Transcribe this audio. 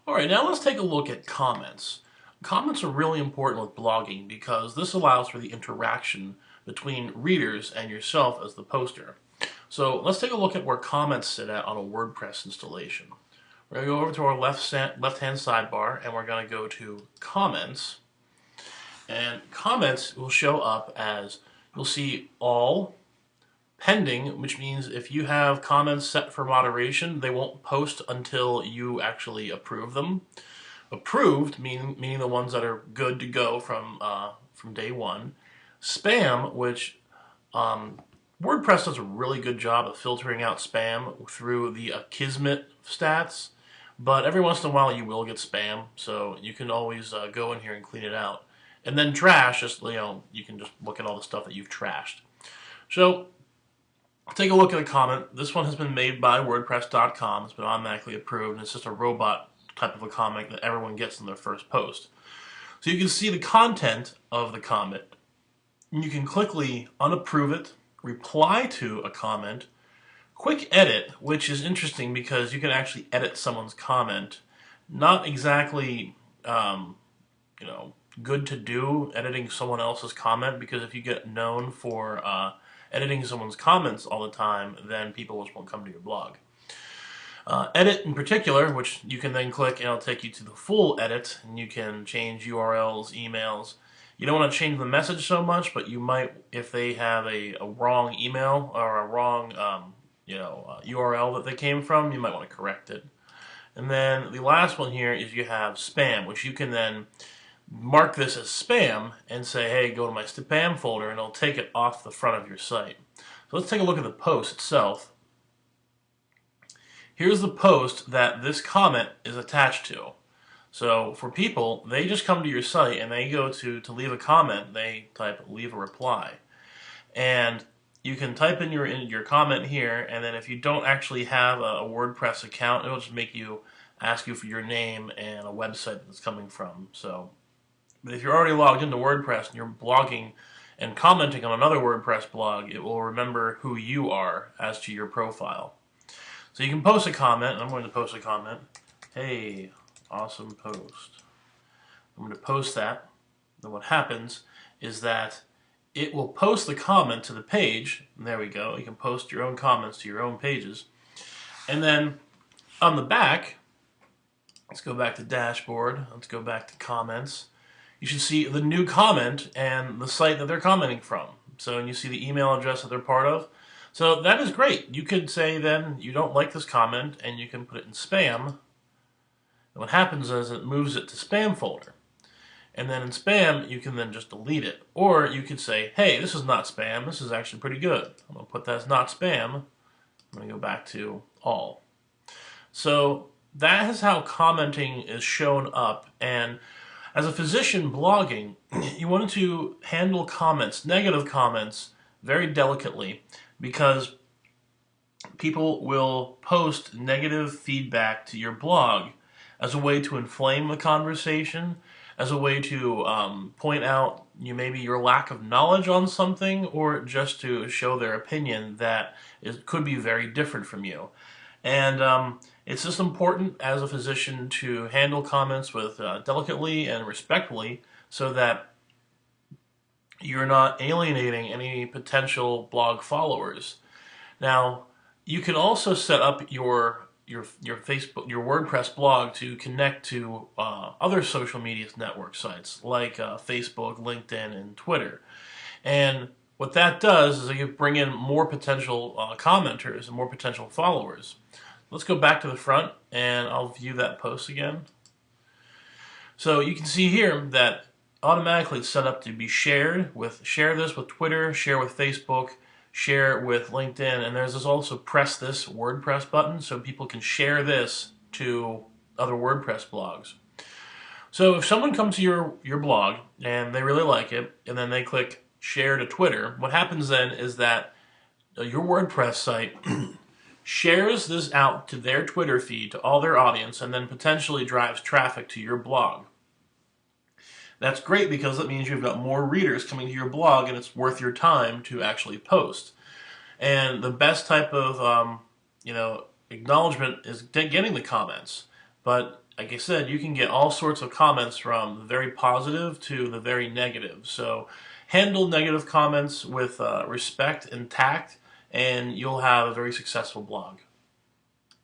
Alright, now let's take a look at comments. Comments are really important with blogging because this allows for the interaction between readers and yourself as the poster. So let's take a look at where comments sit at on a WordPress installation. We're going to go over to our left-hand sidebar and we're going to go to comments. And comments will show up as, you'll see all, pending, which means if you have comments set for moderation, they won't post until you actually approve them. Approved, meaning the ones that are good to go from day one. Spam, which WordPress does a really good job of filtering out spam through the Kismet stats, but every once in a while you will get spam, so you can always go in here and clean it out. And then trash, just you can just look at all the stuff that you've trashed. So take a look at the comment. This one has been made by WordPress.com. It's been automatically approved, and it's just a robot type of a comment that everyone gets in their first post. So you can see the content of the comment. And you can quickly unapprove it, reply to a comment, quick edit, which is interesting because you can actually edit someone's comment. Not exactly, good to do editing someone else's comment, because if you get known for editing someone's comments all the time, then people just won't come to your blog. Edit in particular, which you can then click and it'll take you to the full edit, and you can change URLs, emails. You don't want to change the message so much, but you might, if they have a wrong email or a wrong URL that they came from, you might want to correct it. And then the last one here is you have spam, which you can then mark this as spam and say, hey, go to my spam folder, and it'll take it off the front of your site. So let's take a look at the post itself. Here's the post that this comment is attached to. So for people, they just come to your site and they go to leave a comment, they type leave a reply. And you can type in your comment here, and then if you don't actually have a WordPress account, it'll just ask you for your name and a website that it's coming from. But if you're already logged into WordPress and you're blogging and commenting on another WordPress blog, it will remember who you are as to your profile. So you can post a comment, and I'm going to post a comment. Hey, awesome post. I'm going to post that. Then what happens is that it will post the comment to the page. And there we go. You can post your own comments to your own pages. And then on the back, let's go back to dashboard. Let's go back to comments. You should see the new comment and the site that they're commenting from. So and you see the email address that they're part of. So that is great. You could say then you don't like this comment and you can put it in spam. And what happens is it moves it to spam folder. And then in spam, you can then just delete it. Or you could say, hey, this is not spam. This is actually pretty good. I'm going to put that as not spam. I'm going to go back to all. So that is how commenting is shown up. And as a physician blogging, you want to handle comments, negative comments, very delicately, because people will post negative feedback to your blog as a way to inflame the conversation, as a way to point out maybe your lack of knowledge on something, or just to show their opinion that it could be very different from you. And it's just important as a physician to handle comments with delicately and respectfully, so that you're not alienating any potential blog followers. Now, you can also set up your Facebook, your WordPress blog to connect to other social media network sites like Facebook, LinkedIn, and Twitter. And what that does is you bring in more potential commenters and more potential followers. Let's go back to the front and I'll view that post again. So you can see here that automatically it's set up to be shared with, share this with Twitter, share with Facebook, share with LinkedIn, and there's this also press this WordPress button so people can share this to other WordPress blogs. So if someone comes to your blog and they really like it, and then they click share to Twitter, what happens then is that your WordPress site shares this out to their Twitter feed, to all their audience, and then potentially drives traffic to your blog. That's great because it means you've got more readers coming to your blog and it's worth your time to actually post. And the best type of acknowledgement is getting the comments. But like I said, you can get all sorts of comments from the very positive to the very negative. So handle negative comments with respect and tact, and you'll have a very successful blog.